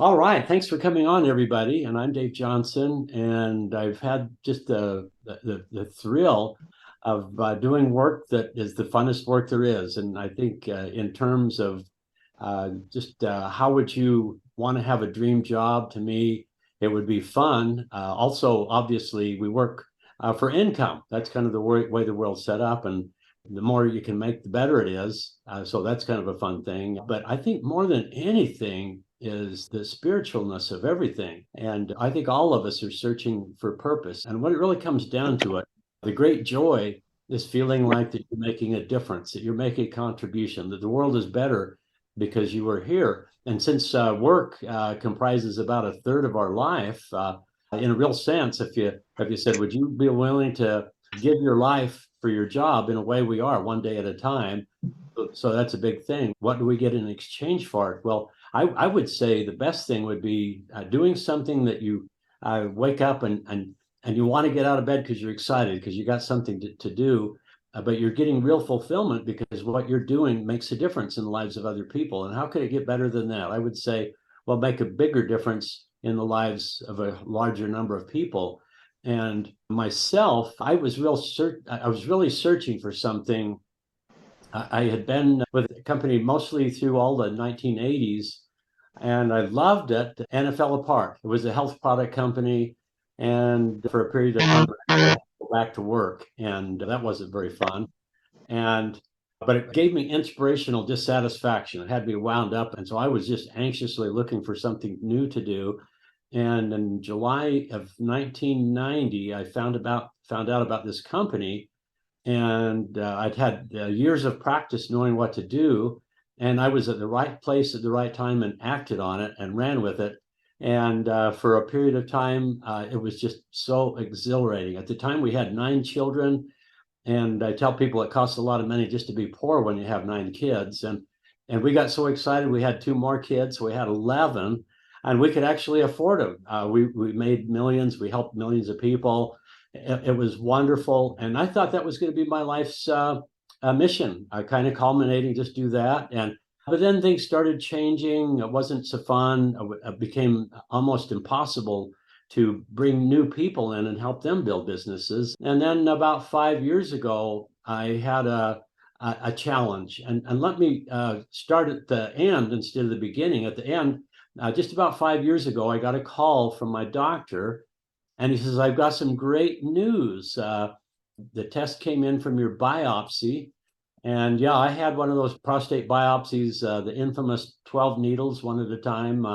All right, thanks for coming on, everybody. And I'm Dave Johnson, and I've had just the thrill of doing work that is the funnest work there is. And I think in terms of just how would you want to have a dream job? To me, it would be fun. Also, obviously, we work for income. That's kind of the way the world's set up, and the more you can make, the better it is. So that's kind of a fun thing. But I think more than anything is the spiritualness of everything. And I think all of us are searching for purpose. And when it really comes down to it, the great joy is feeling like that you're making a difference, that you're making a contribution, that the world is better because you are here. And since work comprises about a third of our life, in a real sense, if you said, would you be willing to give your life for your job? In a way, we are one day at a time. So that's a big thing. What do we get in exchange for it? Well, I would say the best thing would be doing something that you wake up and you want to get out of bed because you're excited, because you got something to do, but you're getting real fulfillment because what you're doing makes a difference in the lives of other people. And how could it get better than that? I would say, well, make a bigger difference in the lives of a larger number of people. And myself, I was really searching for something. I had been with the company mostly through all the 1980s, and I loved it, and it fell apart. It was a health product company, and for a period of time, I really had to go back to work, and that wasn't very fun. And but it gave me inspirational dissatisfaction. It had me wound up, and so I was just anxiously looking for something new to do. And in July of 1990, I found out about this company, and I'd had years of practice knowing what to do, and I was at the right place at the right time and acted on it and ran with it. And for a period of time, it was just so exhilarating. At the time, we had 9 children, and I tell people it costs a lot of money just to be poor when you have 9 kids. And we got so excited, we had 2 more kids, so we had 11, and we could actually afford them. We made millions, we helped millions of people. It was wonderful, and I thought that was going to be my life's mission. I kind of culminating, just do that, and but then things started changing. It wasn't so fun. It became almost impossible to bring new people in and help them build businesses. And then about 5 years ago, I had a challenge, and let me start at the end instead of the beginning. At the end, just about 5 years ago, I got a call from my doctor, and he says, I've got some great news. The test came in from your biopsy. And yeah, I had one of those prostate biopsies, the infamous 12 needles, one at a time.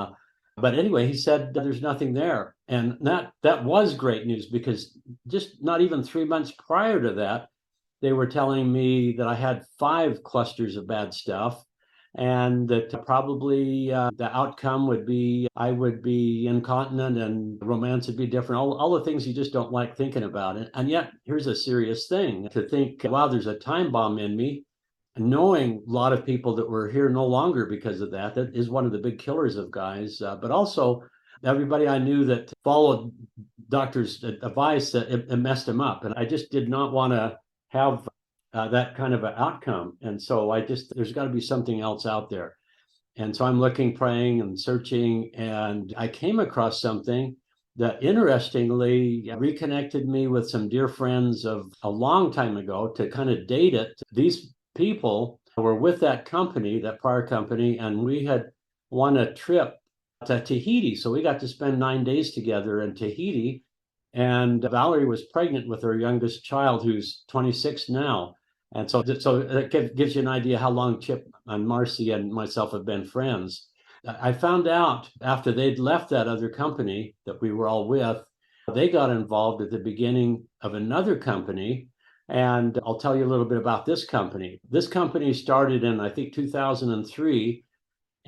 But anyway, he said there's nothing there. And that was great news, because just not even 3 months prior to that, they were telling me that I had 5 clusters of bad stuff, and that probably the outcome would be I would be incontinent and romance would be different. All the things you just don't like thinking about it. And yet, here's a serious thing to think, wow, there's a time bomb in me. Knowing a lot of people that were here no longer because of that, that is one of the big killers of guys. But also, everybody I knew that followed doctors' advice, that it messed them up. And I just did not want to have that kind of an outcome. And so there's got to be something else out there. And so I'm looking, praying, and searching, and I came across something that interestingly reconnected me with some dear friends of a long time ago. To kind of date it, these people were with that company, that prior company, and we had won a trip to Tahiti. So we got to spend 9 days together in Tahiti. And Valerie was pregnant with her youngest child, who's 26 now. And so that gives you an idea how long Chip and Marcy and myself have been friends. I found out after they'd left that other company that we were all with, they got involved at the beginning of another company. And I'll tell you a little bit about this company. This company started in, I think, 2003.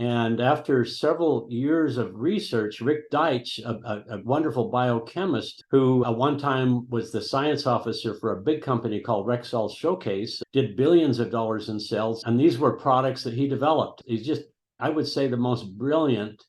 And after several years of research, Rick Deitch, a wonderful biochemist who at one time was the science officer for a big company called Rexall Showcase, did billions of dollars in sales. And these were products that he developed. He's just, I would say, the most brilliant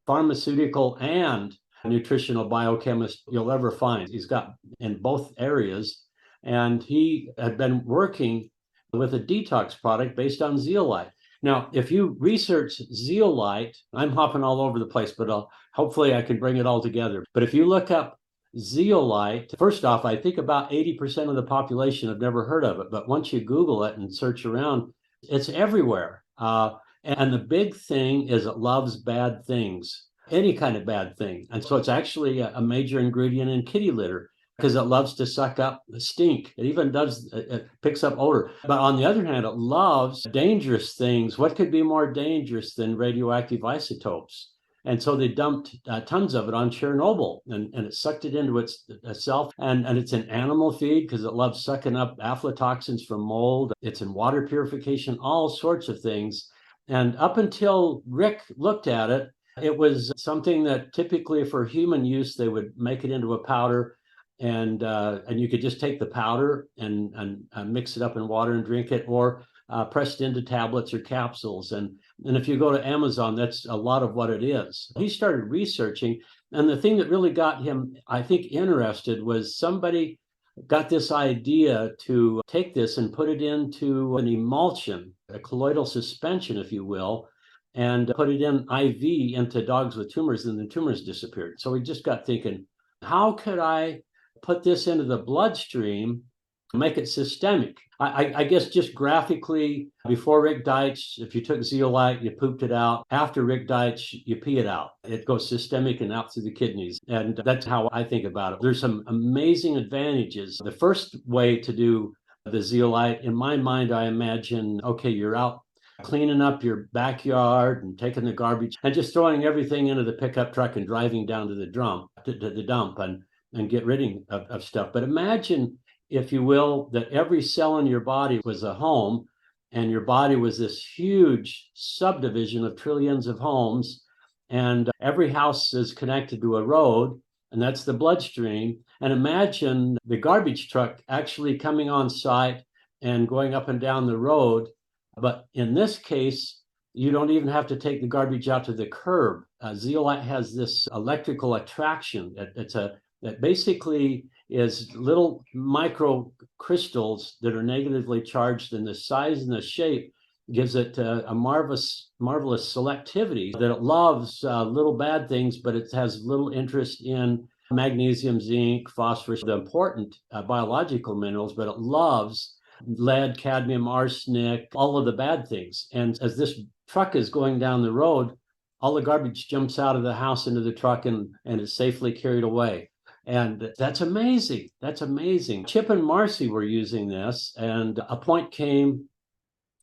pharmaceutical and nutritional biochemist you'll ever find. He's got in both areas. And he had been working with a detox product based on zeolite. Now, if you research zeolite, I'm hopping all over the place, but hopefully I can bring it all together. But if you look up zeolite, first off, I think about 80% of the population have never heard of it. But once you Google it and search around, it's everywhere. And the big thing is it loves bad things, any kind of bad thing. And so it's actually a major ingredient in kitty litter because it loves to suck up the stink. It even does, it picks up odor. But on the other hand, it loves dangerous things. What could be more dangerous than radioactive isotopes? And so they dumped tons of it on Chernobyl, and it sucked it into itself. And it's an animal feed because it loves sucking up aflatoxins from mold. It's in water purification, all sorts of things. And up until Rick looked at it, it was something that typically for human use, they would make it into a powder, and you could just take the powder and mix it up in water and drink it, or pressed into tablets or capsules. And if you go to Amazon, that's a lot of what it is. He started researching, and the thing that really got him, I think, interested was somebody got this idea to take this and put it into an emulsion, a colloidal suspension, if you will, and put it in IV into dogs with tumors, and the tumors disappeared. So he just got thinking, how could I put this into the bloodstream, make it systemic? I guess just graphically, before Rick Deitch, if you took zeolite, you pooped it out. After Rick Deitch, you pee it out. It goes systemic and out through the kidneys. And that's how I think about it. There's some amazing advantages. The first way to do the zeolite, in my mind, I imagine, okay, you're out cleaning up your backyard and taking the garbage and just throwing everything into the pickup truck and driving down to the dump and get rid of stuff. But imagine, if you will, that every cell in your body was a home, and your body was this huge subdivision of trillions of homes, and every house is connected to a road, and that's the bloodstream. And imagine the garbage truck actually coming on site and going up and down the road. But in this case, you don't even have to take the garbage out to the curb. Zeolite has this electrical attraction. That basically is little micro crystals that are negatively charged, and the size and the shape gives it a marvelous selectivity, that it loves little bad things, but it has little interest in magnesium, zinc, phosphorus, the important biological minerals, but it loves lead, cadmium, arsenic, all of the bad things. And as this truck is going down the road, all the garbage jumps out of the house into the truck and is safely carried away. And that's amazing. That's amazing. Chip and Marcy were using this, and a point came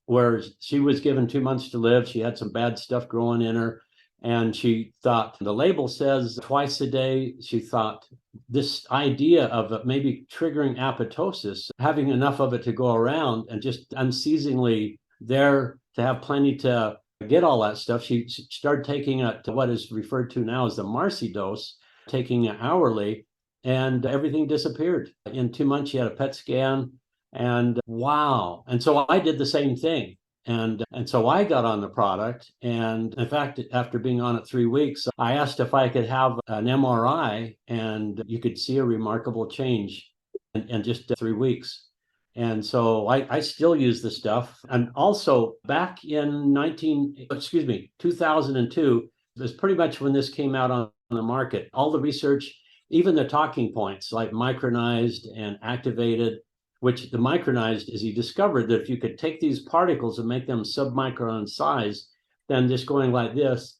where she was given 2 months to live. She had some bad stuff growing in her, and she thought, the label says twice a day. She thought this idea of maybe triggering apoptosis, having enough of it to go around and just unceasingly there to have plenty to get all that stuff. She started taking it to what is referred to now as the Marcy dose, taking it hourly, and everything disappeared. In 2 months, she had a PET scan, and wow. And so I did the same thing. And so I got on the product. And in fact, after being on it 3 weeks, I asked if I could have an MRI, and you could see a remarkable change in just 3 weeks. And so I still use the stuff. And also back in 2002, it was pretty much when this came out on the market. All the research, even the talking points like micronized and activated, which the micronized is he discovered that if you could take these particles and make them submicron size, then just going like this,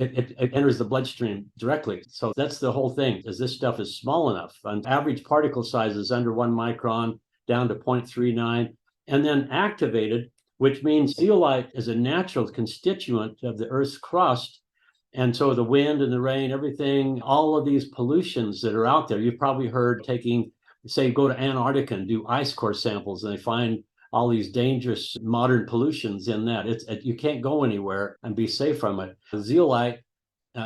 it enters the bloodstream directly. So that's the whole thing, is this stuff is small enough. And average particle size is under 1 micron down to 0.39. And then activated, which means zeolite is a natural constituent of the Earth's crust. And so the wind and the rain, everything, all of these pollutions that are out there, you've probably heard taking, say, go to Antarctica and do ice core samples, and they find all these dangerous modern pollutions in that. You can't go anywhere and be safe from it. The zeolite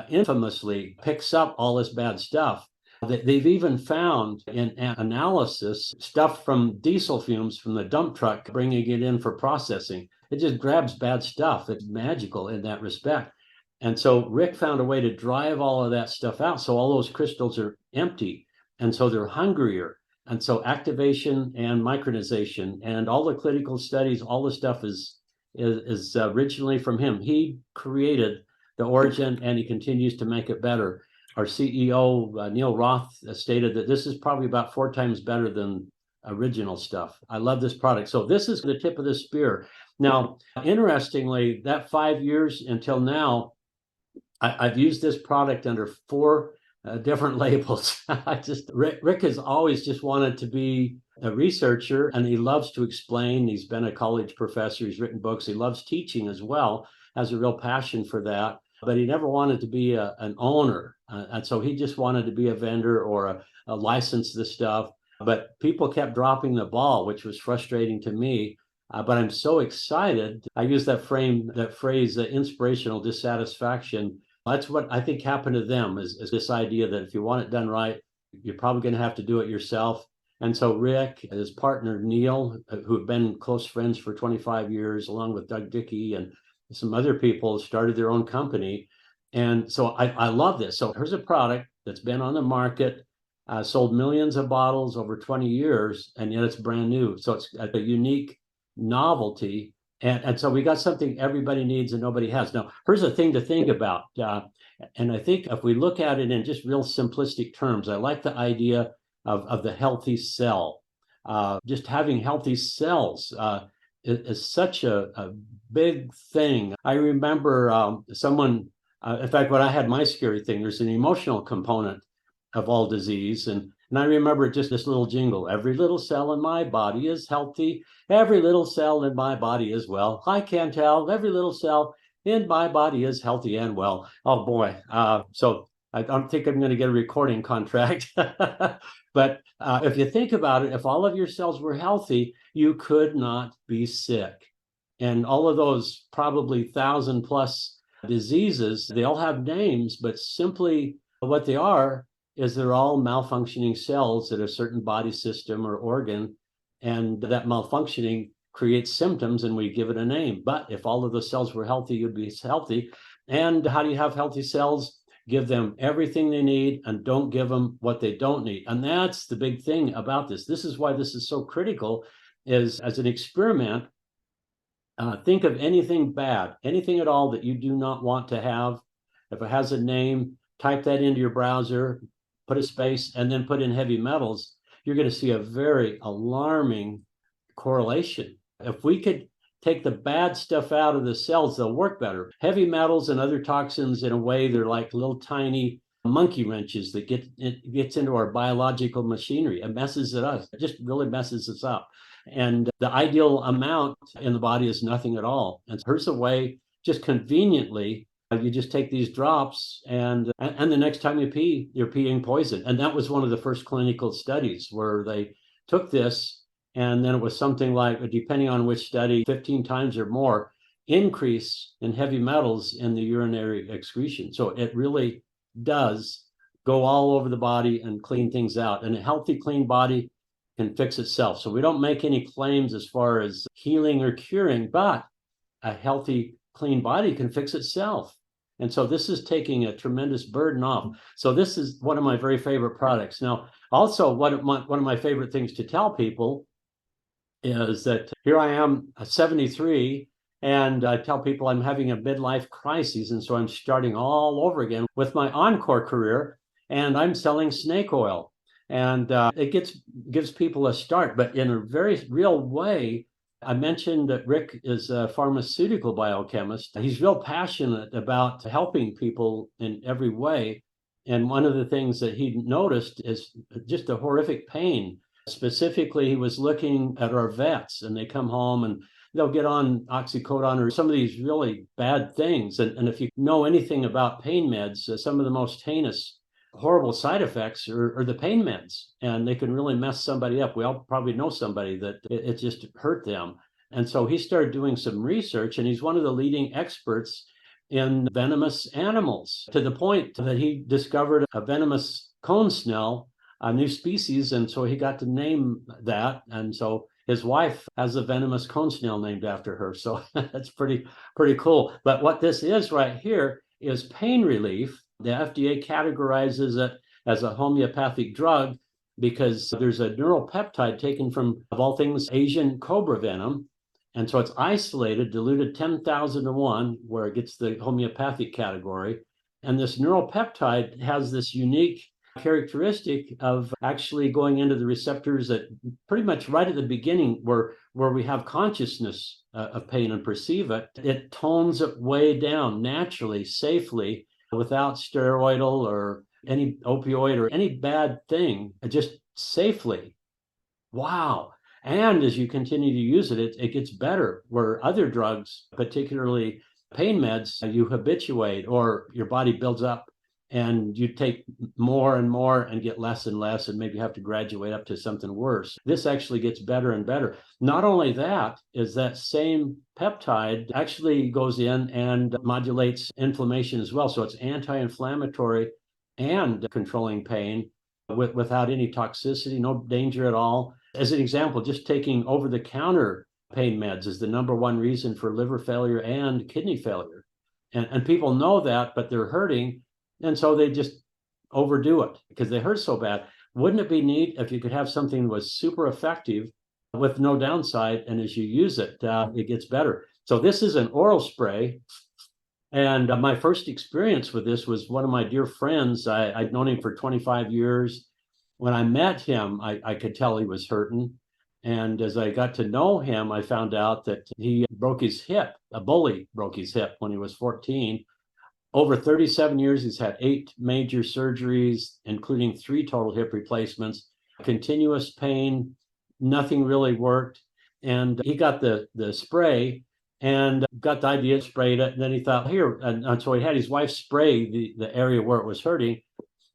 infamously picks up all this bad stuff. They've even found in analysis stuff from diesel fumes from the dump truck, bringing it in for processing. It just grabs bad stuff. It's magical in that respect. And so Rick found a way to drive all of that stuff out. So all those crystals are empty. And so they're hungrier. And so activation and micronization and all the clinical studies, all the stuff is is originally from him. He created the origin and he continues to make it better. Our CEO, Neil Roth, stated that this is probably about 4 times better than original stuff. I love this product. So this is the tip of the spear. Now, interestingly, that 5 years until now, I've used this product under 4 different labels. Rick has always just wanted to be a researcher, and he loves to explain. He's been a college professor. He's written books. He loves teaching as well, has a real passion for that. But he never wanted to be an owner. And so he just wanted to be a vendor or a license this stuff. But people kept dropping the ball, which was frustrating to me. But I'm so excited. I use that phrase, inspirational dissatisfaction. That's what I think happened to them is this idea that if you want it done right, you're probably going to have to do it yourself. And so Rick, his partner Neil, who have been close friends for 25 years, along with Doug Dickey and some other people, started their own company. And so I love this. So here's a product that's been on the market, sold millions of bottles over 20 years, and yet it's brand new. So it's a unique novelty. And so we got something everybody needs and nobody has. Now, here's a thing to think about. And I think if we look at it in just real simplistic terms, I like the idea of the healthy cell. Just having healthy cells is such a big thing. I remember someone, in fact, when I had my scary thing, there's an emotional component of all disease. And I remember just this little jingle: every little cell in my body is healthy. Every little cell in my body is well. I can tell every little cell in my body is healthy and well. Oh boy. So I don't think I'm going to get a recording contract. But if you think about it, if all of your cells were healthy, you could not be sick. And all of those probably 1,000+ diseases, they all have names, but simply what they are is they're all malfunctioning cells at a certain body system or organ, and that malfunctioning creates symptoms and we give it a name. But if all of the cells were healthy, you'd be healthy. And how do you have healthy cells? Give them everything they need and don't give them what they don't need. And that's the big thing about this. This is why this is so critical, is as an experiment, think of anything bad, anything at all that you do not want to have. If it has a name, type that into your browser, put a space, and then put in heavy metals. You're going to see a very alarming correlation. If we could take the bad stuff out of the cells, they'll work better. Heavy metals and other toxins, in a way, they're like little tiny monkey wrenches that gets into our biological machinery. It messes it up. It just really messes us up. And the ideal amount in the body is nothing at all. And here's a way, just conveniently, you just take these drops, and the next time you pee, you're peeing poison. And that was one of the first clinical studies where they took this, and then it was something like, depending on which study, 15 times or more increase in heavy metals in the urinary excretion. So it really does go all over the body and clean things out. And a healthy, clean body can fix itself. So we don't make any claims as far as healing or curing, but a healthy, clean body can fix itself. And so this is taking a tremendous burden off. So this is one of my very favorite products. Now, also one of my favorite things to tell people is that here I am, 73, and I tell people I'm having a midlife crisis. And so I'm starting all over again with my encore career, and I'm selling snake oil. And it gives people a start, but in a very real way. I mentioned that Rick is a pharmaceutical biochemist. He's real passionate about helping people in every way. And one of the things that he noticed is just a horrific pain. Specifically, he was looking at our vets, and they come home and they'll get on oxycodone or some of these really bad things. And if you know anything about pain meds, some of the most heinous, horrible side effects are the pain meds, and they can really mess somebody up. We all probably know somebody that it just hurt them. And so he started doing some research, and he's one of the leading experts in venomous animals, to the point that he discovered a venomous cone snail, a new species. And so he got to name that. And so his wife has a venomous cone snail named after her. So that's pretty cool. But what this is right here is pain relief. The FDA categorizes it as a homeopathic drug because there's a neuropeptide taken from, of all things, Asian cobra venom. And so it's isolated, diluted 10,000 to 1, where it gets the homeopathic category. And this neuropeptide has this unique characteristic of actually going into the receptors that pretty much right at the beginning where we have consciousness of pain and perceive it. It tones it way down naturally, safely, without steroidal or any opioid or any bad thing, just safely. Wow. And as you continue to use it, it gets better, where other drugs, particularly pain meds, you habituate or your body builds up and you take more and more and get less and less, and maybe have to graduate up to something worse. This actually gets better and better. Not only that, is that same peptide actually goes in and modulates inflammation as well. So it's anti-inflammatory and controlling pain without any toxicity, no danger at all. As an example, just taking over-the-counter pain meds is the number one reason for liver failure and kidney failure. And people know that, but they're hurting, and so they just overdo it because they hurt so bad. Wouldn't it be neat if you could have something that was super effective with no downside, and as you use it, it gets better? So this is an oral spray. And my first experience with this was one of my dear friends. I'd known him for 25 years. When I met him, I could tell he was hurting. And as I got to know him, I found out that he broke his hip. A bully broke his hip when he was 14. Over 37 years, he's had 8 major surgeries, including 3 total hip replacements, continuous pain, nothing really worked. And he got the spray and got the idea, sprayed it. And then he thought, here, and so he had his wife spray the area where it was hurting.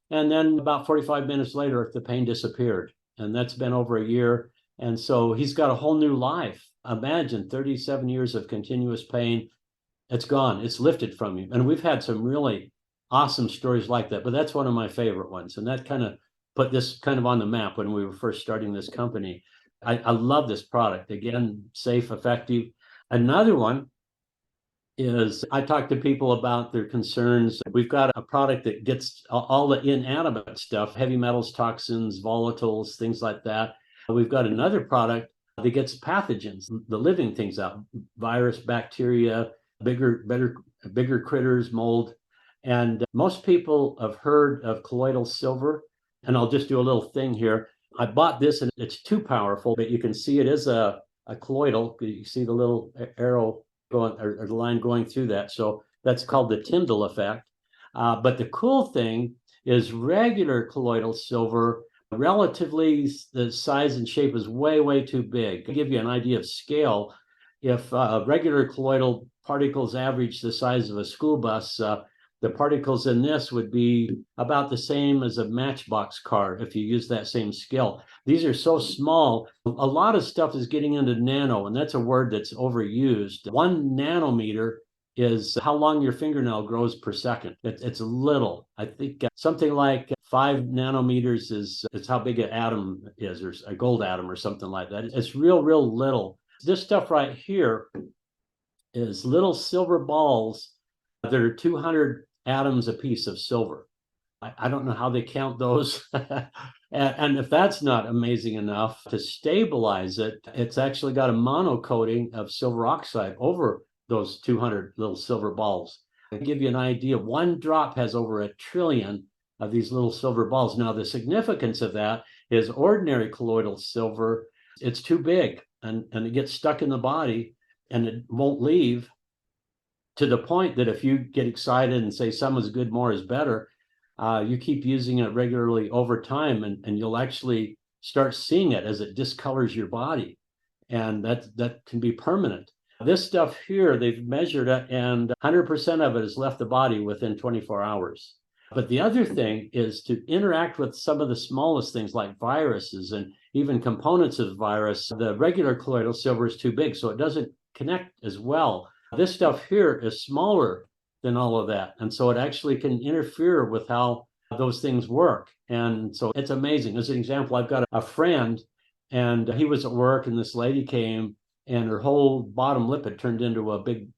And then about 45 minutes later, the pain disappeared. And that's been over a year. And so he's got a whole new life. Imagine 37 years of continuous pain. It's gone. It's lifted from him. And we've had some really awesome stories like that. But that's one of my favorite ones. And that kind of put this kind of on the map when we were first starting this company. I love this product. Again, safe, effective. Another one is I talk to people about their concerns. We've got a product that gets all the inanimate stuff, heavy metals, toxins, volatiles, things like that. We've got another product that gets pathogens, the living things out, virus, bacteria, bigger critters, mold. And most people have heard of colloidal silver. And I'll just do a little thing here. I bought this and it's too powerful, but you can see it is a colloidal. You see the little arrow going, or the line going through that. So that's called the Tyndall effect. But the cool thing is regular colloidal silver, relatively the size and shape is way too big. To give you an idea of scale, if regular colloidal particles average the size of a school bus, the particles in this would be about the same as a matchbox car if you use that same scale. These are so small. A lot of stuff is getting into nano, and that's a word that's overused. 1 nanometer is how long your fingernail grows per second. It's little. I think something like 5 nanometers is how big an atom is, or a gold atom or something like that. It's real little. This stuff right here is little silver balls that are 200 atoms a piece of silver. I don't know how they count those. And if that's not amazing enough to stabilize it, it's actually got a mono coating of silver oxide over those 200 little silver balls. To give you an idea, 1 drop has over 1 trillion of these little silver balls. Now, the significance of that is ordinary colloidal silver, it's too big and it gets stuck in the body and it won't leave, to the point that if you get excited and say some is good, more is better, you keep using it regularly over time, and you'll actually start seeing it as it discolors your body. And that can be permanent. This stuff here, they've measured it, and 100% of it has left the body within 24 hours. But the other thing is to interact with some of the smallest things like viruses and even components of the virus. The regular colloidal silver is too big, so it doesn't connect as well. This stuff here is smaller than all of that. And so it actually can interfere with how those things work. And so it's amazing. As an example, I've got a friend, and he was at work, and this lady came, and her whole bottom lip had turned into a big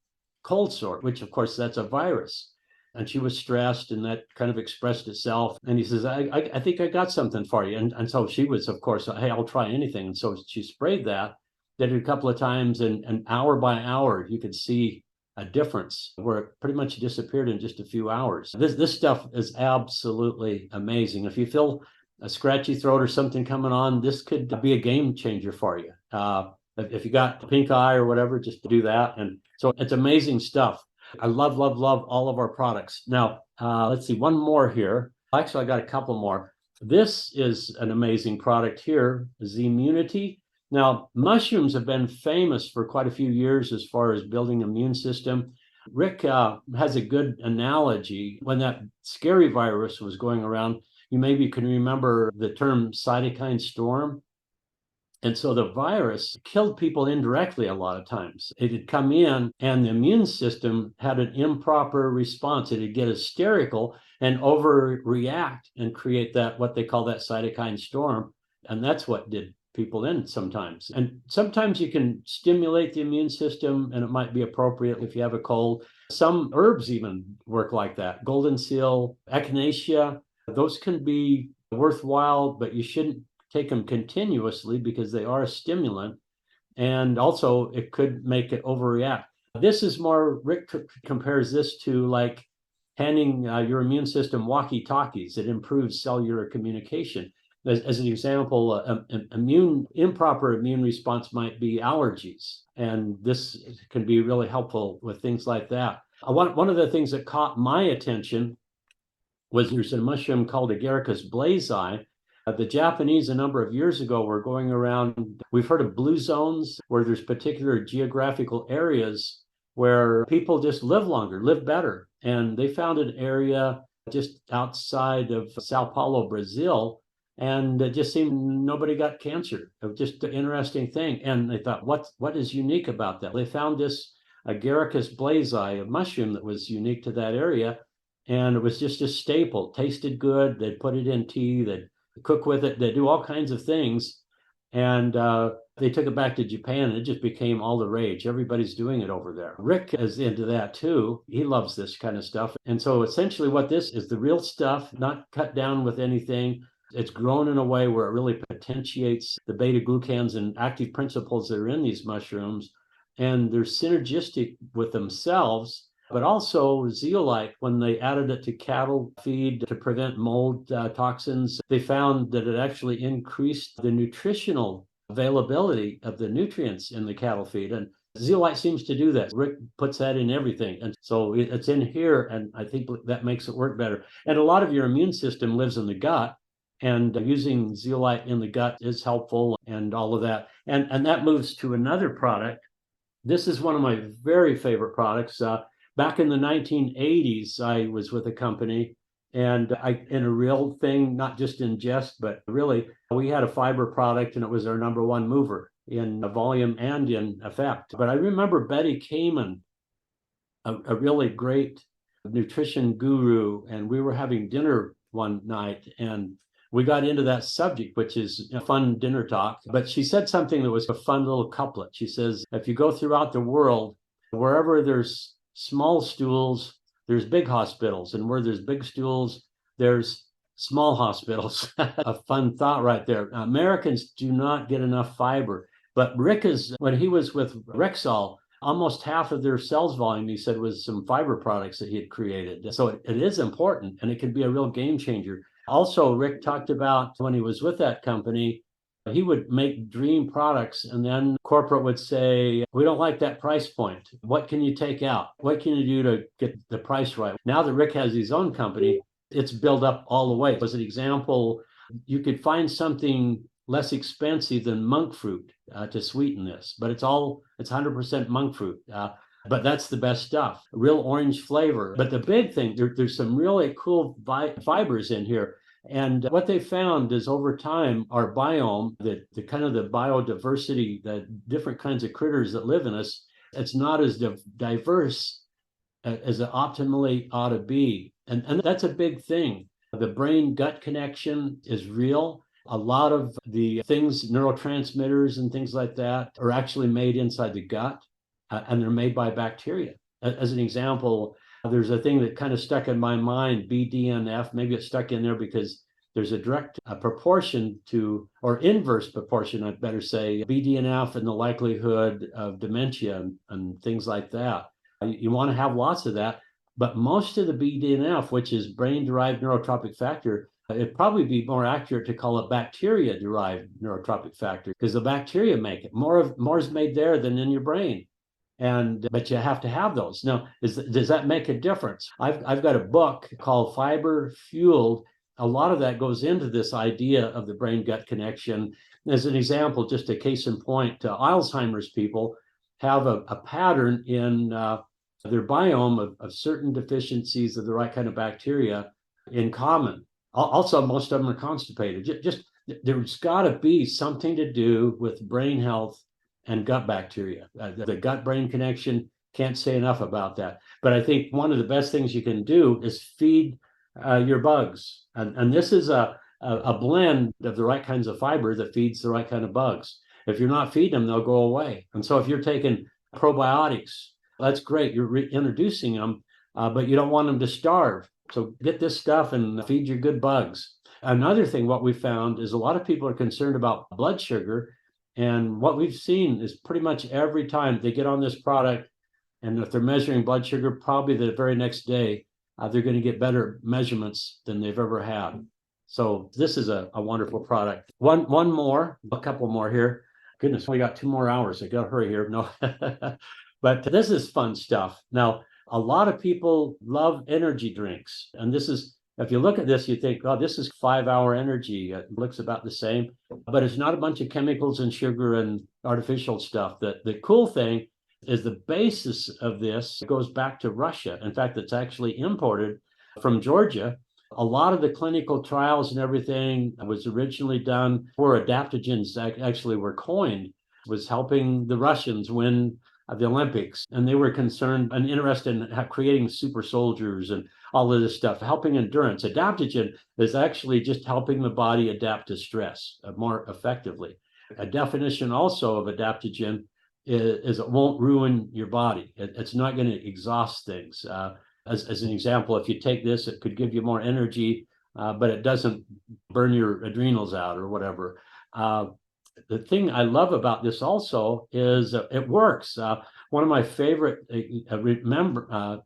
cold sore, which of course that's a virus. And she was stressed, and that kind of expressed itself. And he says, I think I got something for you. And so she was, of course, hey, I'll try anything. And so she sprayed that. did it a couple of times, and hour by hour, you could see a difference where it pretty much disappeared in just a few hours. This stuff is absolutely amazing. If you feel a scratchy throat or something coming on, this could be a game changer for you. If you got pink eye or whatever, just do that. And so it's amazing stuff. I love, love, love all of our products. Now, let's see, one more here. Actually, I got a couple more. This is an amazing product here, Zeolite. Now, mushrooms have been famous for quite a few years as far as building immune system. Rick has a good analogy. When that scary virus was going around, you maybe can remember the term cytokine storm. And so the virus killed people indirectly a lot of times. It had come in and the immune system had an improper response. It would get hysterical and overreact and create that, what they call that cytokine storm. And that's what did people in sometimes. And sometimes you can stimulate the immune system and it might be appropriate if you have a cold. Some herbs even work like that. Golden seal, echinacea, those can be worthwhile, but you shouldn't take them continuously because they are a stimulant, and also it could make it overreact. This is more, Rick compares this to like handing your immune system walkie-talkies. It improves cellular communication. As an example, improper immune response might be allergies, and this can be really helpful with things like that. One of the things that caught my attention was there's a mushroom called Agaricus blazei. The Japanese, a number of years ago, were going around. We've heard of blue zones where there's particular geographical areas where people just live longer, live better. And they found an area just outside of Sao Paulo, Brazil, and it just seemed nobody got cancer. It was just an interesting thing. And they thought, what is unique about that? They found this Agaricus blazei, a mushroom that was unique to that area. And it was just a staple, tasted good. They'd put it in tea, they'd cook with it, they do all kinds of things. And they took it back to Japan and it just became all the rage. Everybody's doing it over there. Rick is into that too. He loves this kind of stuff. And so essentially what this is, the real stuff, not cut down with anything. It's grown in a way where it really potentiates the beta glucans and active principles that are in these mushrooms. And they're synergistic with themselves. But also zeolite, when they added it to cattle feed to prevent mold toxins, they found that it actually increased the nutritional availability of the nutrients in the cattle feed. And zeolite seems to do that. Rick puts that in everything. And so it's in here, and I think that makes it work better. And a lot of your immune system lives in the gut, and using zeolite in the gut is helpful and all of that. And that moves to another product. This is one of my very favorite products. Back in the 1980s, I was with a company, and in a real thing, not just in jest, but really, we had a fiber product, and it was our number one mover in volume and in effect. But I remember Betty Kamen, a really great nutrition guru, and we were having dinner one night, and we got into that subject, which is a fun dinner talk. But she said something that was a fun little couplet. She says, if you go throughout the world, wherever there's small stools, there's big hospitals, and where there's big stools, there's small hospitals. A fun thought right there. Americans do not get enough fiber, but when he was with Rexall, almost half of their sales volume, he said, was some fiber products that he had created. So it is important, and it can be a real game changer. Also, Rick talked about when he was with that company, he would make dream products, and then corporate would say, we don't like that price point. What can you take out? What can you do to get the price right? Now that Rick has his own company, it's built up all the way. As an example, you could find something less expensive than monk fruit to sweeten this, but it's 100% monk fruit. But that's the best stuff, real orange flavor. But the big thing, there's some really cool fibers in here. And what they found is over time, our biome, the kind of the biodiversity, the different kinds of critters that live in us, it's not as diverse as it optimally ought to be. And that's a big thing. The brain-gut connection is real. A lot of the things, neurotransmitters and things like that, are actually made inside the gut, and they're made by bacteria. As an example, there's a thing that kind of stuck in my mind, BDNF. Maybe it stuck in there because there's a direct proportion to, or inverse proportion, I'd better say, BDNF and the likelihood of dementia and things like that. You want to have lots of that, but most of the BDNF, which is brain-derived neurotropic factor, it'd probably be more accurate to call it bacteria-derived neurotropic factor, because the bacteria make it. More is made there than in your brain. But you have to have those. Now, does that make a difference? I've got a book called Fiber Fueled. A lot of that goes into this idea of the brain-gut connection. As an example, just a case in point, Alzheimer's people have a pattern in their biome of certain deficiencies of the right kind of bacteria in common. Also, most of them are constipated. Just there's got to be something to do with brain health and gut bacteria. The gut-brain connection, can't say enough about that. But I think one of the best things you can do is feed your bugs. And this is a blend of the right kinds of fiber that feeds the right kind of bugs. If you're not feeding them, they'll go away. And so if you're taking probiotics, that's great. You're introducing them, but you don't want them to starve. So get this stuff and feed your good bugs. Another thing, what we found is a lot of people are concerned about blood sugar. And what we've seen is pretty much every time they get on this product, and if they're measuring blood sugar, probably the very next day, they're going to get better measurements than they've ever had. So this is a wonderful product. A couple more here. Goodness, we got 2 more hours. I got to hurry here. No, but this is fun stuff. Now, a lot of people love energy drinks. And this is, if you look at this, you think, oh, this is 5-hour energy. It looks about the same, but it's not a bunch of chemicals and sugar and artificial stuff. The cool thing is the basis of this goes back to Russia. In fact, it's actually imported from Georgia. A lot of the clinical trials and everything was originally done where adaptogens actually were coined, was helping the Russians win the Olympics. And they were concerned and interested in creating super soldiers and all of this stuff, helping endurance. Adaptogen is actually just helping the body adapt to stress more effectively. A definition also of adaptogen is it won't ruin your body. It's not going to exhaust things. As an example, if you take this, it could give you more energy, but it doesn't burn your adrenals out or whatever. The thing I love about this also is it works. One of my favorite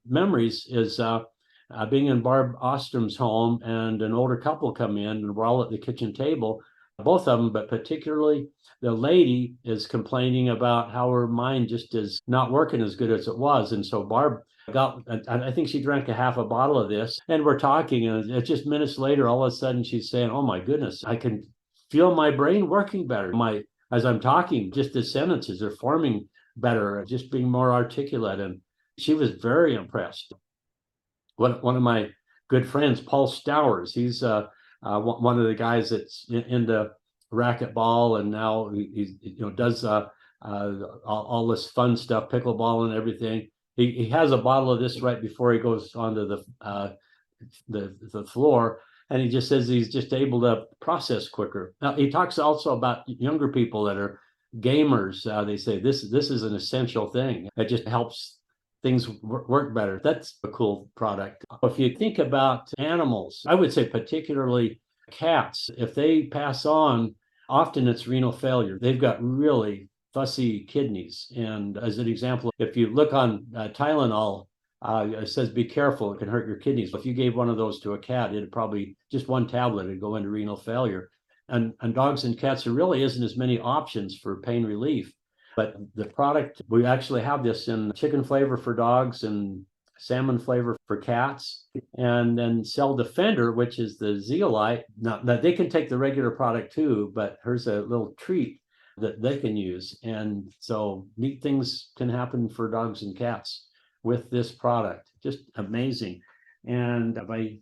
memories is being in Barb Ostrom's home, and an older couple come in, and we're all at the kitchen table, both of them, but particularly the lady is complaining about how her mind just is not working as good as it was. And so Barb I think she drank a half a bottle of this, and we're talking, and it's just minutes later, all of a sudden she's saying, oh my goodness, I can feel my brain working better. As I'm talking, just the sentences are forming better, just being more articulate. And she was very impressed. One of my good friends, Paul Stowers, he's one of the guys that's into racquetball, and now he does all this fun stuff, pickleball and everything. He has a bottle of this right before he goes onto the floor, and he just says he's just able to process quicker. Now, he talks also about younger people that are gamers. They say this is an essential thing. It just helps things work better. That's a cool product. If you think about animals, I would say particularly cats, if they pass on, often it's renal failure. They've got really fussy kidneys. And as an example, if you look on Tylenol, it says be careful, it can hurt your kidneys. If you gave one of those to a cat, it'd probably, just one tablet, it'd go into renal failure. And dogs and cats, there really isn't as many options for pain relief. But the product, we actually have this in chicken flavor for dogs and salmon flavor for cats, and then Cell Defender, which is the zeolite. Now they can take the regular product too, but here's a little treat that they can use. And so neat things can happen for dogs and cats with this product. Just amazing. And have I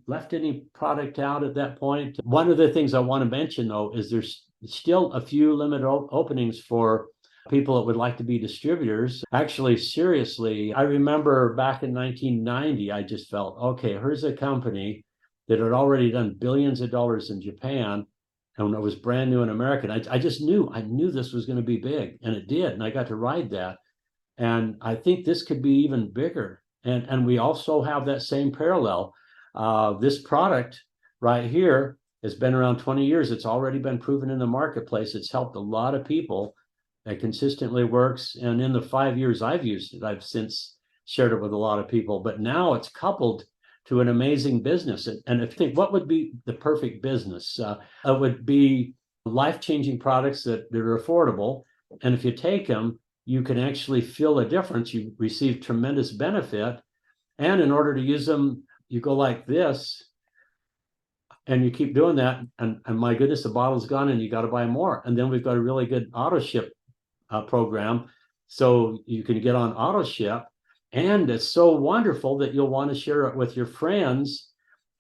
left any product out at that point? One of the things I want to mention, though, is there's still a few limited openings for people that would like to be distributors. Actually, seriously, I remember back in 1990, I just felt, okay, here's a company that had already done billions of dollars in Japan, and it was brand new in America. I just knew, this was going to be big, and it did, and I got to ride that. And I think this could be even bigger. And we also have that same parallel. This product right here It's been around 20 years. It's already been proven in the marketplace. It's helped a lot of people. It consistently works. And in the 5 years I've used it, I've since shared it with a lot of people. But now it's coupled to an amazing business. And if you think, what would be the perfect business? It would be life-changing products that are affordable. And if you take them, you can actually feel a difference. You receive tremendous benefit. And in order to use them, you go like this, and you keep doing that. And my goodness, the bottle's gone and you got to buy more. And then we've got a really good auto ship program. So you can get on auto ship. And it's so wonderful that you'll want to share it with your friends.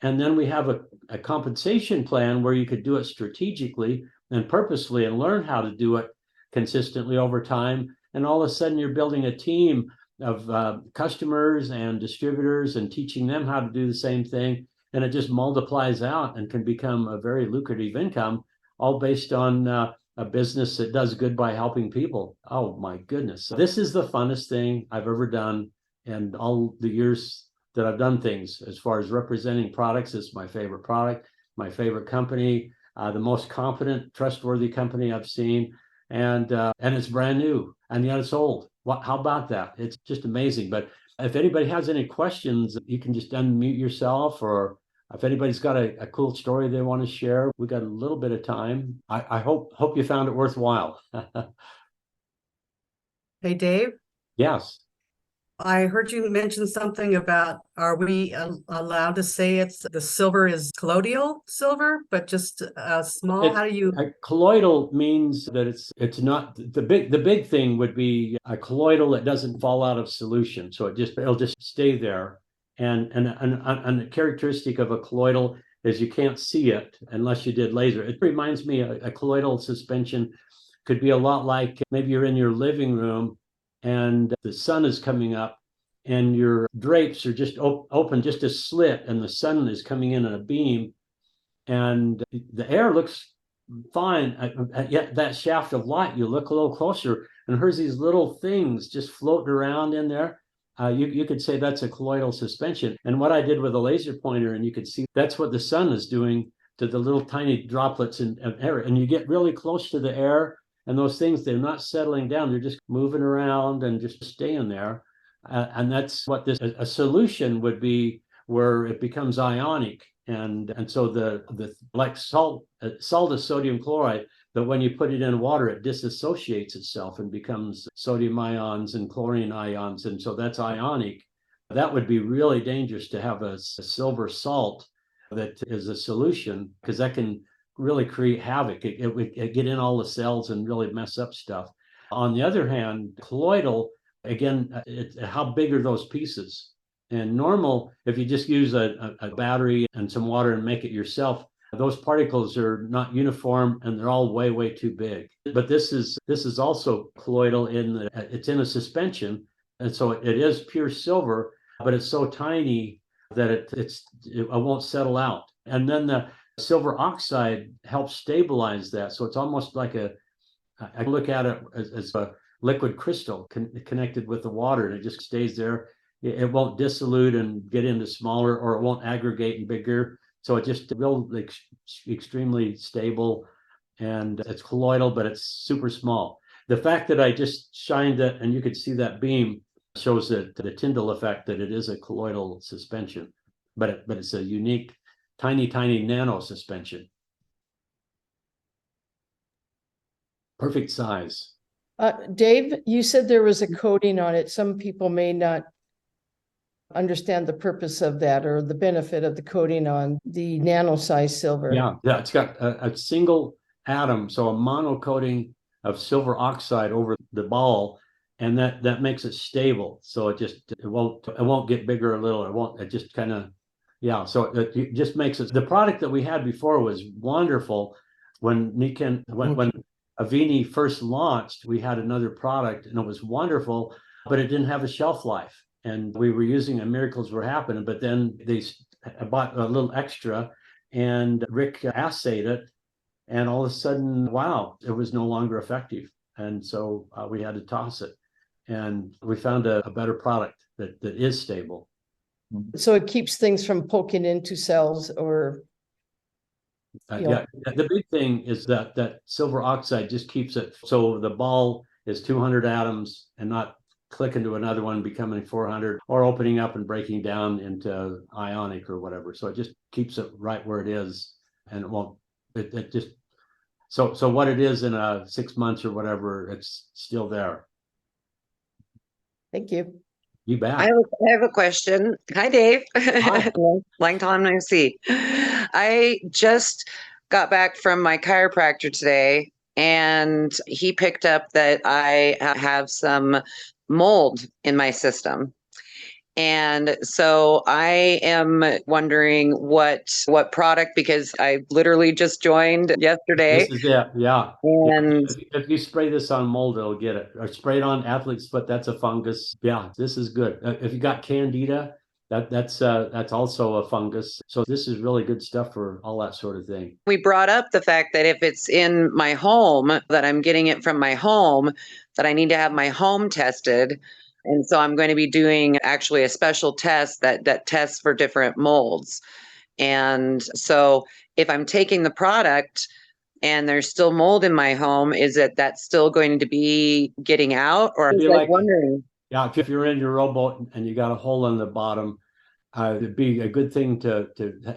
And then we have a compensation plan where you could do it strategically and purposely and learn how to do it consistently over time. And all of a sudden you're building a team of customers and distributors and teaching them how to do the same thing. And it just multiplies out and can become a very lucrative income, all based on a business that does good by helping people. Oh my goodness. This is the funnest thing I've ever done. And all the years that I've done things as far as representing products, it's my favorite product, my favorite company, the most confident, trustworthy company I've seen. And it's brand new, and yet it's old. How about that? It's just amazing. But if anybody has any questions, you can just unmute yourself, or if anybody's got a cool story they want to share, we got a little bit of time. I hope you found it worthwhile. Hey, Dave. Yes. I heard you mention something about, are we allowed to say the silver is colloidal silver, but just small? How do you? Colloidal means that it's not the big thing would be a colloidal that doesn't fall out of solution. So it'll just stay there. And the characteristic of a colloidal is you can't see it unless you did laser. It reminds me a colloidal suspension could be a lot like maybe you're in your living room and the sun is coming up and your drapes are just open just a slit and the sun is coming in a beam and the air looks fine. Yet that shaft of light, you look a little closer and there's these little things just floating around in there. You could say that's a colloidal suspension. And what I did with a laser pointer, and you could see that's what the sun is doing to the little tiny droplets of air. And you get really close to the air, and those things, they're not settling down. They're just moving around and just staying there. And that's what a solution would be, where it becomes ionic. And so the like salt is sodium chloride, but when you put it in water, it disassociates itself and becomes sodium ions and chlorine ions. And so that's ionic. That would be really dangerous to have a silver salt that is a solution, because that can really create havoc. It would get in all the cells and really mess up stuff. On the other hand, colloidal, again, how big are those pieces? And normal, if you just use a battery and some water and make it yourself, those particles are not uniform and they're all way, way too big. But this is also colloidal in that it's in a suspension. And so it is pure silver, but it's so tiny that it won't settle out. And then the silver oxide helps stabilize that. So it's almost like I look at it as a liquid crystal connected with the water, and it just stays there. It won't dissolute and get into smaller, or it won't aggregate and bigger. So it just real extremely stable, and it's colloidal, but it's super small. The fact that I just shined it and you could see that beam shows that the Tyndall effect, that it is a colloidal suspension, but it's a unique, tiny nano suspension. Perfect size. Dave, you said there was a coating on it. Some people may not understand the purpose of that or the benefit of the coating on the nano size silver. Yeah, it's got a single atom, so a mono coating of silver oxide over the ball, and that makes it stable. So it won't get bigger or little. It just kind of, yeah. So it just makes it. The product that we had before was wonderful. When Avini first launched, we had another product and it was wonderful, but it didn't have a shelf life. And we were using it, and miracles were happening. But then they bought a little extra, and Rick assayed it, and all of a sudden, wow, it was no longer effective. And so we had to toss it. And we found a better product that is stable. So it keeps things from poking into cells or Yeah, the big thing is that silver oxide just keeps it so the ball is 200 atoms and not clicking to another one, becoming 400, or opening up and breaking down into ionic or whatever. So it just keeps it right where it is, and it won't. It just so what it is in 6 months or whatever, it's still there. Thank you. You bet. I have a question. Hi, Dave. Hi. Long time no see. I just got back from my chiropractor today, and he picked up that I have some mold in my system. And so I am wondering what product, because I literally just joined yesterday. This is it. Yeah. And if you spray this on mold, it'll get it. Or spray it on athlete's foot. That's a fungus. Yeah, this is good. If you got candida, that's also a fungus. So this is really good stuff for all that sort of thing. we brought up the fact that if it's in my home, that I'm getting it from my home, that I need to have my home tested. And so I'm going to be doing actually a special test that tests for different molds. And so if I'm taking the product and there's still mold in my home, is that's still going to be getting out? Or It'd be like like- wondering. Yeah, if you're in your rowboat and you got a hole in the bottom, it'd be a good thing to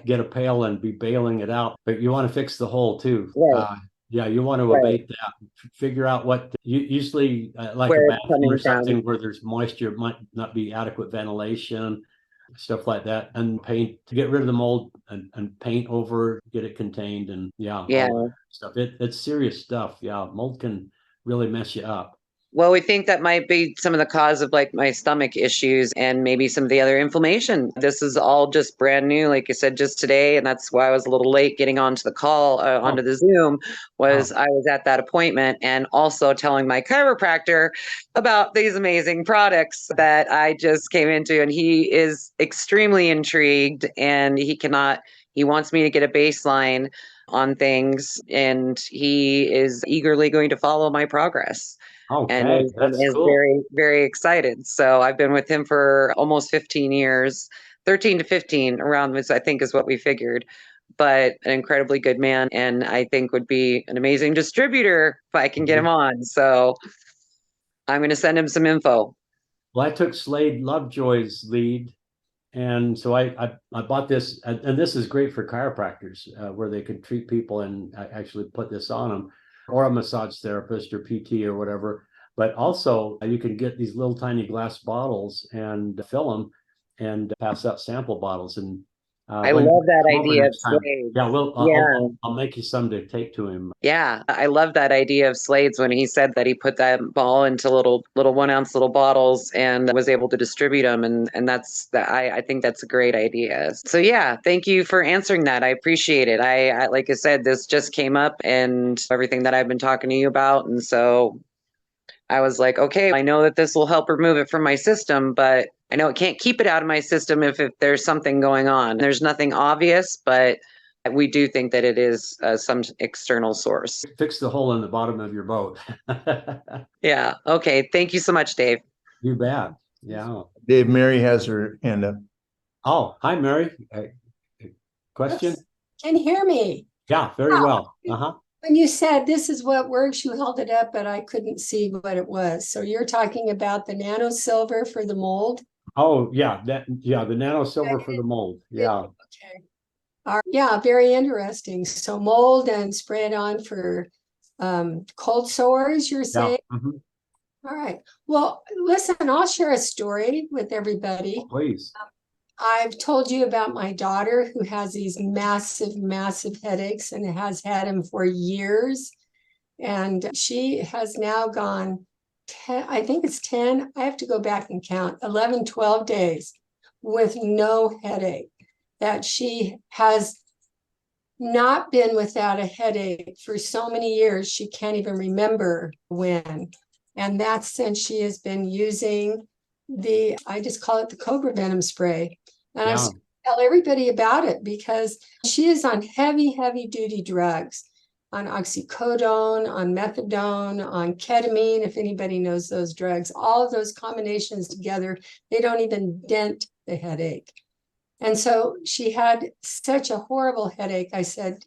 get a pail and be bailing it out. But you want to fix the hole too. Right. Yeah, you want to abate that. Figure out what usually like Where a it's bathroom coming or something from. where there's moisture, might not be adequate ventilation, stuff like that. And paint to get rid of the mold and paint over, get it contained, and all that stuff. It's serious stuff. Yeah, mold can really mess you up. Well, we think that might be some of the cause of like my stomach issues and maybe some of the other inflammation. This is all just brand new, like I said, just today. And that's why I was a little late getting onto the call, onto the Zoom, was I was at that appointment and also telling my chiropractor about these amazing products that I just came into. And he is extremely intrigued, and he wants me to get a baseline on things, and he is eagerly going to follow my progress. Okay, And is cool. very, very excited. So I've been with him for almost 15 years, 13 to 15 around this, I think is what we figured. But an incredibly good man, and I think would be an amazing distributor if I can get him on. So I'm going to send him some info. Well, I took Slade Lovejoy's lead, and so I bought this, and this is great for chiropractors where they can treat people and actually put this on them, or a massage therapist or PT or whatever. But also you can get these little tiny glass bottles and fill them and pass out sample bottles. And I love that idea of Slade. Yeah, I'll make you some to take to him. Yeah, I love that idea of Slade's when he said that he put that ball into little 1 ounce little bottles and was able to distribute them. And I think that's a great idea. So yeah, thank you for answering that. I appreciate it. I like I said, this just came up and everything that I've been talking to you about. And so I was like, okay, I know that this will help remove it from my system, but I know it can't keep it out of my system if there's something going on. There's nothing obvious, but we do think that it is some external source. Fix the hole in the bottom of your boat. Yeah. Okay. Thank you so much, Dave. You bet. Yeah. Dave, Mary has her hand up. Oh, hi, Mary. Question? Yes. Can you hear me? Yeah, very well. Uh-huh. When you said this is what works, you held it up, but I couldn't see what it was. So you're talking about the nano silver for the mold? Oh, yeah, the nano silver for the mold. Yeah. Okay. Yeah, very interesting. So mold and spray it on for cold sores, you're saying? Yeah. Mm-hmm. All right. Well, listen, I'll share a story with everybody. Please. I've told you about my daughter who has these massive, massive headaches and has had them for years. And she has now gone 10, I think it's 10. I have to go back and count 11, 12 days with no headache. That she has not been without a headache for so many years. She can't even remember when. And that's since she has been using I just call it the Cobra Venom spray. And I tell everybody about it because she is on heavy, heavy duty drugs, on oxycodone, on methadone, on ketamine, if anybody knows those drugs. All of those combinations together, they don't even dent the headache. And so she had such a horrible headache. I said,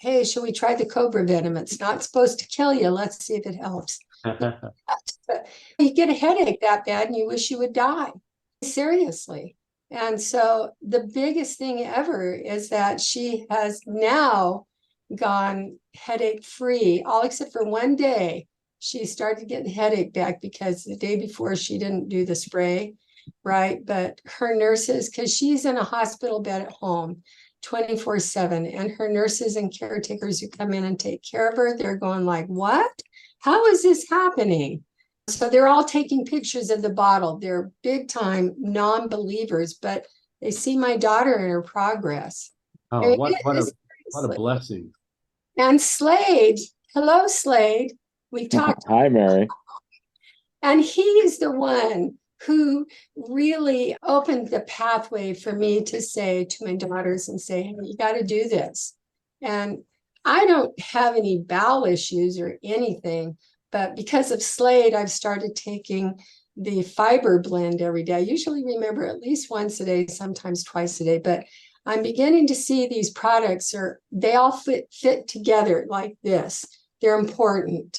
hey, shall we try the cobra venom? It's not supposed to kill you. Let's see if it helps. You get a headache that bad and you wish you would die. Seriously. And so the biggest thing ever is that she has now gone headache free, all except for one day. She started getting headache back because the day before she didn't do the spray, right? But her nurses, because she's in a hospital bed at home 24/7, and her nurses and caretakers who come in and take care of her, they're going like, what? How is this happening? So they're all taking pictures of the bottle. They're big time non-believers, but they see my daughter and her progress. I Oh, mean, what a seriously. blessing. And Slade, hello, Slade. We've talked, Hi, Mary. and he's the one who really opened the pathway for me to say to my daughters and say, hey, you got to do this. And I don't have any bowel issues or anything, but because of Slade, I've started taking the fiber blend every day. I usually remember at least once a day, sometimes twice a day, but I'm beginning to see these products they all fit together like this. They're important.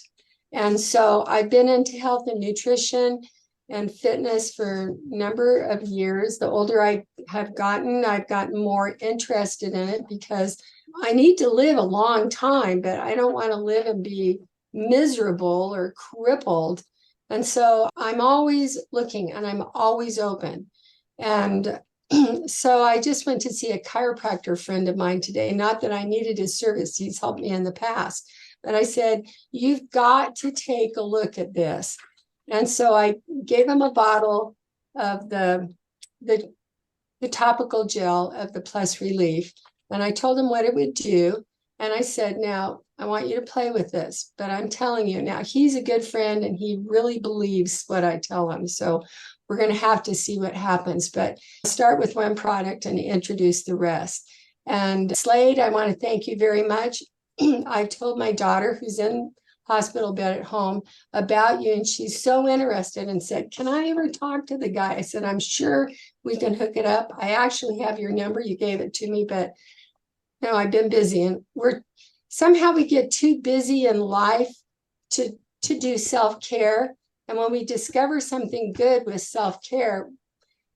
And so I've been into health and nutrition and fitness for a number of years. The older I have gotten, I've gotten more interested in it because I need to live a long time, but I don't want to live and be miserable or crippled. And so I'm always looking and I'm always open. And so I just went to see a chiropractor friend of mine today. Not that I needed his service, he's helped me in the past. But I said, you've got to take a look at this. And so I gave him a bottle of the topical gel of the Plus Relief. And I told him what it would do. And I said, now, I want you to play with this. But I'm telling you, now he's a good friend and he really believes what I tell him. So we're going to have to see what happens. But I'll start with one product and introduce the rest. And Slade, I want to thank you very much. I told my daughter, who's in hospital bed at home, about you, and she's so interested and said, can I ever talk to the guy? I said, I'm sure we can hook it up. I actually have your number. You gave it to me, but no, I've been busy, and we get too busy in life to do self-care. And when we discover something good with self-care,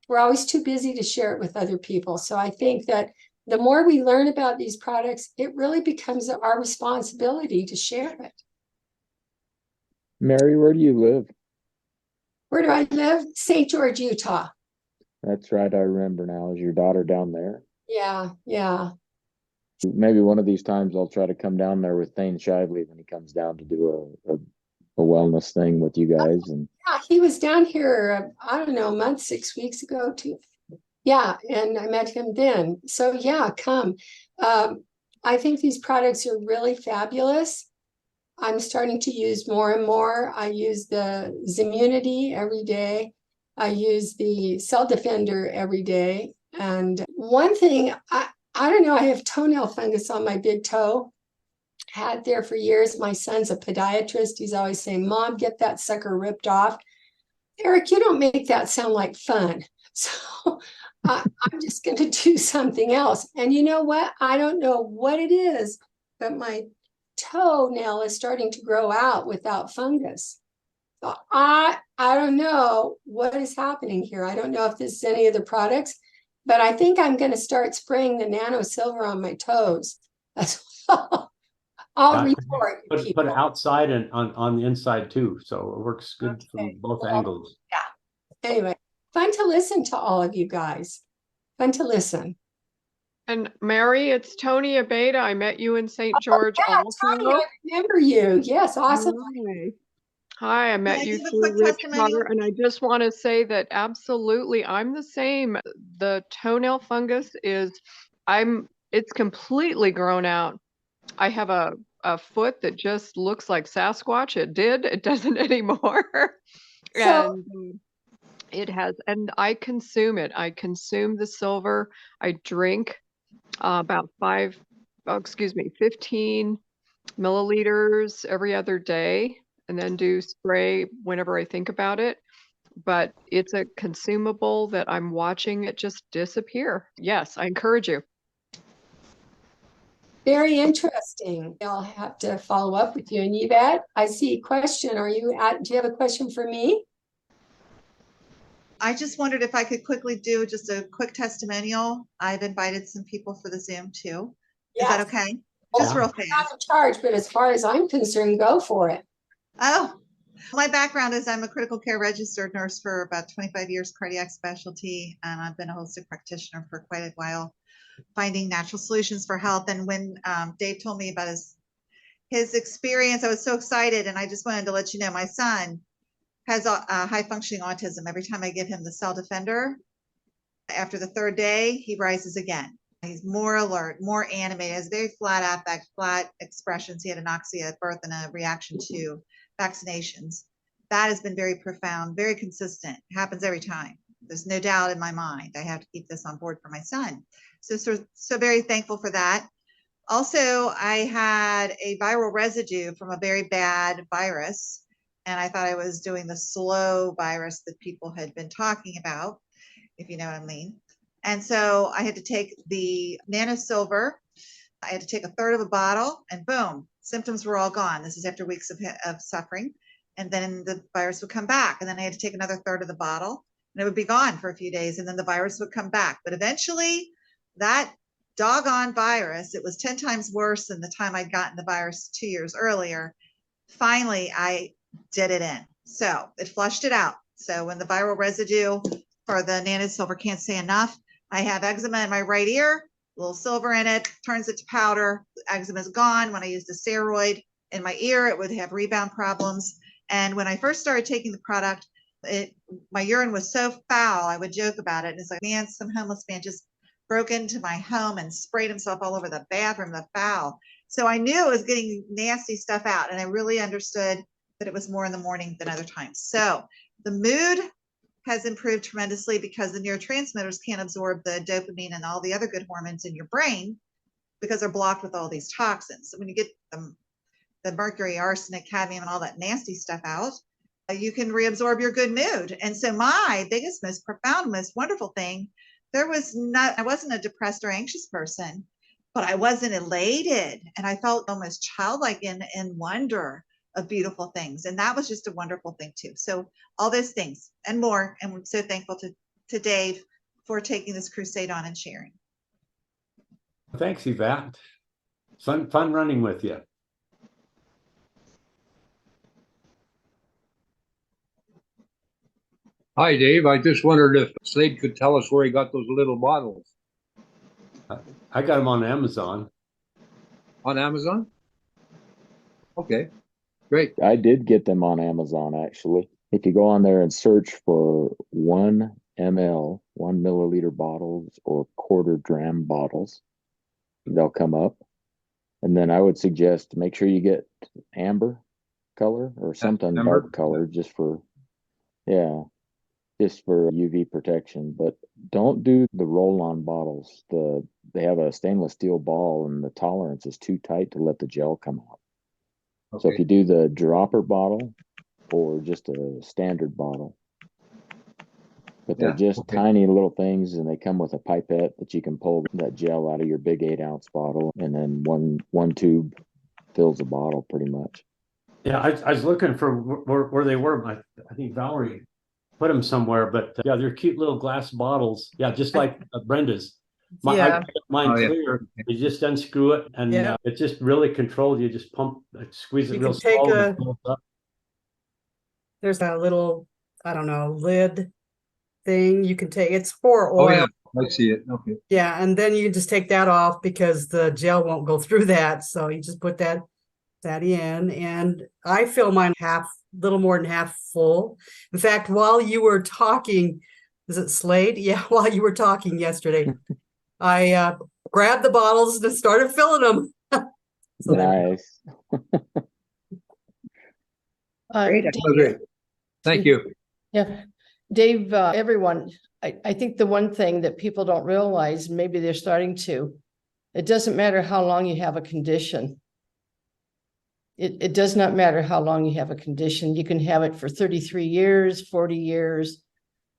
we're always too busy to share it with other people. So I think that the more we learn about these products, it really becomes our responsibility to share it. Mary, where do you live? Where do I live? St. George, Utah. That's right, I remember now. Is your daughter down there? Yeah, yeah. Maybe one of these times I'll try to come down there with Thane Shively when he comes down to do a wellness thing with you guys. And Yeah, he was down here, I don't know, a month, 6 weeks ago too. Yeah, and I met him then. So yeah, come. I think these products are really fabulous. I'm starting to use more and more. I use the Zemunity every day. I use the Cell Defender every day. And one thing, I don't know, I have toenail fungus on my big toe. Had there for years. My son's a podiatrist. He's always saying, Mom, get that sucker ripped off. Eric, you don't make that sound like fun. So I'm just going to do something else. And you know what? I don't know what it is, but my toenail is starting to grow out without fungus. So I don't know what is happening here. I don't know if this is any of the products, but I think I'm going to start spraying the nano silver on my toes as well. I'll report. Put it outside and on the inside too. So it works good from both angles. Yeah. Anyway, fun to listen to all of you guys. Fun to listen. And Mary, it's Tony Abeda. I met you in St. George Yeah, also. Tony, I remember you. Yes, awesome. Hi, I met you through Rich Cutter, and I just want to say that absolutely, I'm the same. The toenail fungus it's completely grown out. I have a foot that just looks like Sasquatch. It doesn't anymore. So, And it has, and I consume it. I consume the silver. I drink about 15 milliliters every other day, and then do spray whenever I think about it. But it's a consumable that I'm watching it just disappear. Yes, I encourage you. Very interesting. I'll have to follow up with you. And Yvette, I see a question. Do you have a question for me? I just wondered if I could quickly do just a quick testimonial. I've invited some people for the Zoom too. Is that okay? Just real fast. Not in charge, but as far as I'm concerned, go for it. Oh, my background is I'm a critical care registered nurse for about 25 years, cardiac specialty, and I've been a holistic practitioner for quite a while, finding natural solutions for health. And when Dave told me about his experience, I was so excited, and I just wanted to let you know my son has a high functioning autism. Every time I give him the cell defender, after the third day, he rises again. He's more alert, more animated, has very flat affect, flat expressions. He had anoxia at birth and a reaction to vaccinations. That has been very profound, very consistent. It happens every time. There's no doubt in my mind. I have to keep this on board for my son. So very thankful for that. Also, I had a viral residue from a very bad virus, and I thought I was doing the slow virus that people had been talking about, if you know what I mean. And so I had to take the nano silver. I had to take a third of a bottle, and boom, symptoms were all gone. This is after weeks of suffering. And then the virus would come back. And then I had to take another third of the bottle, and it would be gone for a few days. And then the virus would come back. But eventually that doggone virus, it was 10 times worse than the time I'd gotten the virus 2 years earlier. Finally, I did it in. So it flushed it out. So when the viral residue for the nano silver, can't say enough. I have eczema in my right ear, a little silver in it, turns it to powder. Eczema is gone. When I used a steroid in my ear, it would have rebound problems. And when I first started taking the product, my urine was so foul, I would joke about it. And it's like, man, some homeless man just broke into my home and sprayed himself all over the bathroom, the foul. So I knew it was getting nasty stuff out. And I really understood that it was more in the morning than other times. So the mood has improved tremendously because the neurotransmitters can't absorb the dopamine and all the other good hormones in your brain because they're blocked with all these toxins. So when you get the mercury, arsenic, cadmium, and all that nasty stuff out, you can reabsorb your good mood. And so my biggest, most profound, most wonderful thing, I wasn't a depressed or anxious person, but I wasn't elated. And I felt almost childlike in wonder of beautiful things. And that was just a wonderful thing too. So all those things and more. And we're so thankful to Dave for taking this crusade on and sharing. Thanks, Yvette. Fun running with you. Hi, Dave. I just wondered if Slade could tell us where he got those little bottles. I got them on Amazon. On Amazon? Okay, great. I did get them on Amazon, actually. If you go on there and search for 1 ml, 1 milliliter bottles or quarter dram bottles, they'll come up. And then I would suggest make sure you get amber color or something amber. Dark color just for UV protection. But don't do the roll-on bottles. They have a stainless steel ball and the tolerance is too tight to let the gel come out. Okay. So if you do the dropper bottle or just a standard bottle, but they're just tiny little things, and they come with a pipette that you can pull that gel out of your big 8-ounce bottle, and then one tube fills the bottle pretty much. Yeah, I was looking for where they were. I think Valerie put them somewhere, but yeah, they're cute little glass bottles. Yeah, just like Brenda's. I mine clear. You just unscrew it, and it's just really controlled. You just squeeze it real slow. There's a little, I don't know, lid thing you can take. It's for oil. Oh yeah, I see it. Okay. Yeah, and then you just take that off because the gel won't go through that. So you just put that in, and I fill mine little more than half full. In fact, while you were talking, is it Slade? Yeah, while you were talking yesterday, I grabbed the bottles and started filling them. So nice. Great. Thank you. Yeah. Dave, everyone, I think the one thing that people don't realize, maybe they're starting to, it doesn't matter how long you have a condition. It does not matter how long you have a condition. You can have it for 33 years, 40 years,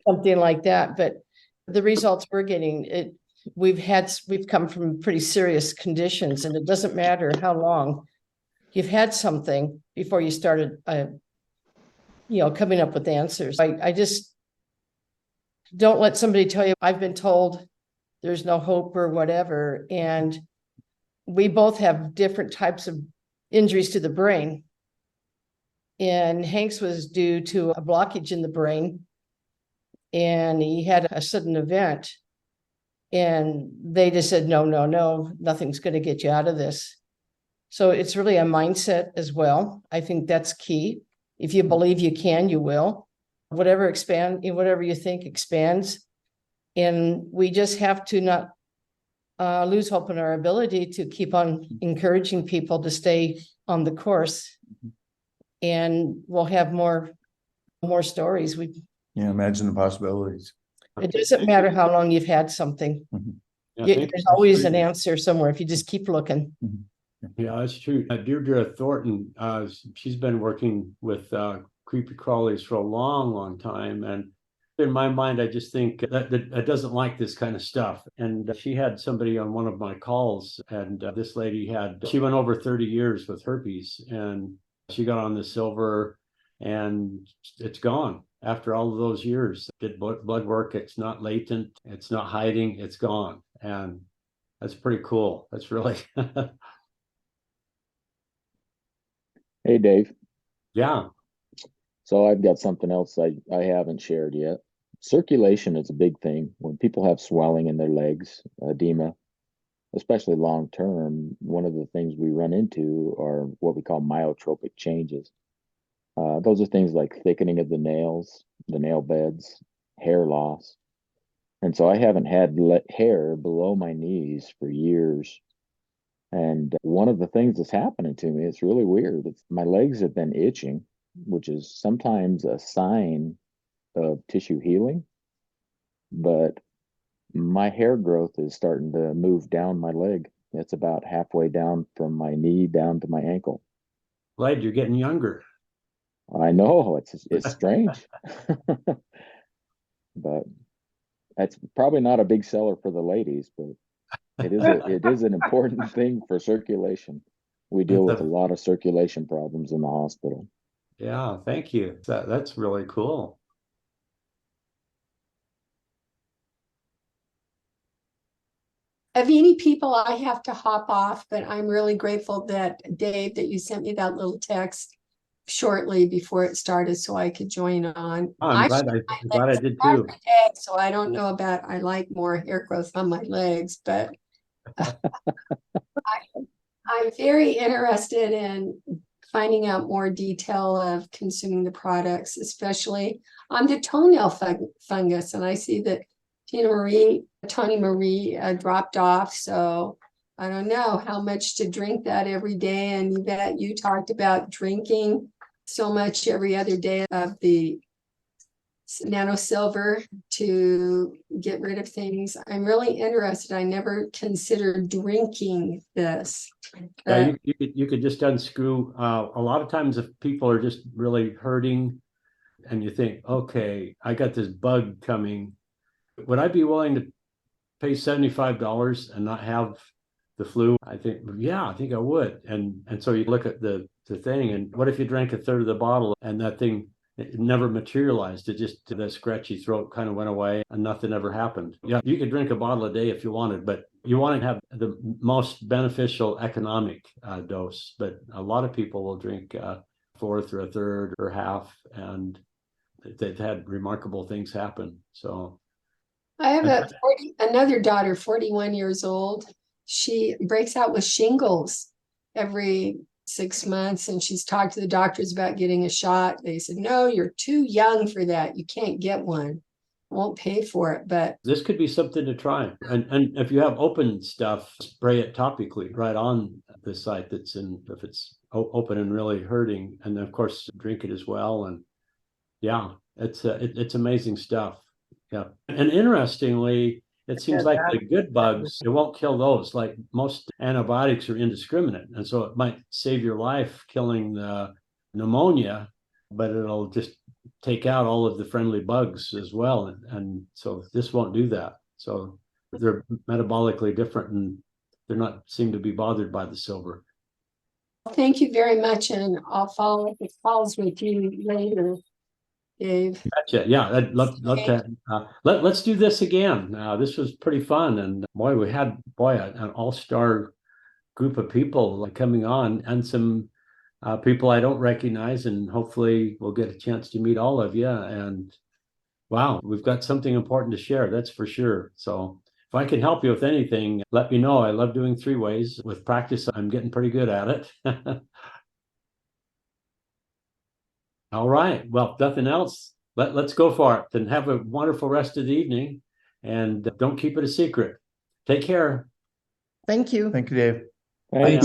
something like that. But the results we're getting, we've come from pretty serious conditions, and it doesn't matter how long you've had something before you started, coming up with answers. I just don't let somebody tell you, I've been told there's no hope or whatever. And we both have different types of injuries to the brain. And Hank's was due to a blockage in the brain. And he had a sudden event. And they just said, no, nothing's going to get you out of this. So it's really a mindset as well. I think that's key. If you believe you can, you will. Whatever you think expands. And we just have to not lose hope in our ability to keep on encouraging people to stay on the course. And we'll have more stories. Imagine the possibilities. It doesn't matter how long you've had something. There's always an answer somewhere if you just keep looking. Yeah, that's true. Deirdre Thornton, she's been working with creepy crawlies for a long time. And in my mind, I just think that doesn't like this kind of stuff. And she had somebody on one of my calls, and this lady she went over 30 years with herpes, and she got on the silver, and it's gone. After all of those years, did blood work. It's not latent. It's not hiding. It's gone. And that's pretty cool. That's really. Hey, Dave. Yeah. So I've got something else I haven't shared yet. Circulation is a big thing. When people have swelling in their legs, edema, especially long term, one of the things we run into are what we call myotropic changes. Those are things like thickening of the nails, the nail beds, hair loss. And so I haven't had hair below my knees for years. And one of the things that's happening to me, it's really weird. My legs have been itching, which is sometimes a sign of tissue healing. But my hair growth is starting to move down my leg. It's about halfway down from my knee down to my ankle. Glad you're getting younger. I know, it's strange. But that's probably not a big seller for the ladies, but it is an important thing for circulation. We deal with a lot of circulation problems in the hospital. Yeah, thank you. That's really cool. Avini people, I have to hop off, but I'm really grateful that Dave, that you sent me that little text shortly before it started so I could join on. I'm glad I did too. Every day, so I don't know about, I like more hair growth on my legs, but I'm very interested in finding out more detail of consuming the products, especially on the toenail fungus. And I see that Tony Marie dropped off. So I don't know how much to drink that every day. And Yvette, you talked about drinking so much every other day of the nano silver to get rid of things. I'm really interested. I never considered drinking this. You could just unscrew. A lot of times if people are just really hurting and you think, okay, I got this bug coming, would I be willing to pay $75 and not have the flu? I think I would. And so you look at the thing, and what if you drank a third of the bottle and that thing, it never materialized? It just, the scratchy throat kind of went away and nothing ever happened. Yeah, you could drink a bottle a day if you wanted, but you want to have the most beneficial economic dose. But a lot of people will drink a fourth or a third or half, and they've had remarkable things happen. So I have another daughter, 41 years old. She breaks out with shingles every 6 months, and she's talked to the doctors about getting a shot. They said, no, you're too young for that. You can't get one. Won't pay for it. But this could be something to try. And if you have open stuff, spray it topically right on the site that's in, if it's open and really hurting. And then of course, drink it as well. And yeah, it's amazing stuff. Yeah. And interestingly, it seems like the good bugs, it won't kill those. Like most antibiotics are indiscriminate. And so it might save your life killing the pneumonia, but it'll just take out all of the friendly bugs as well. And so this won't do that. So they're metabolically different and they're not seem to be bothered by the silver. Thank you very much, and I'll follow up with calls with you later, Dave. Gotcha. Yeah, I'd love to. Let's do this again. This was pretty fun, and boy, we had an all-star group of people coming on, and some people I don't recognize, and hopefully we'll get a chance to meet all of you. And wow, we've got something important to share, that's for sure. So if I can help you with anything, let me know. I love doing three-ways. With practice, I'm getting pretty good at it. All right. Well, if nothing else, let's go for it. And have a wonderful rest of the evening. And don't keep it a secret. Take care. Thank you. Thank you, Dave. Thank you.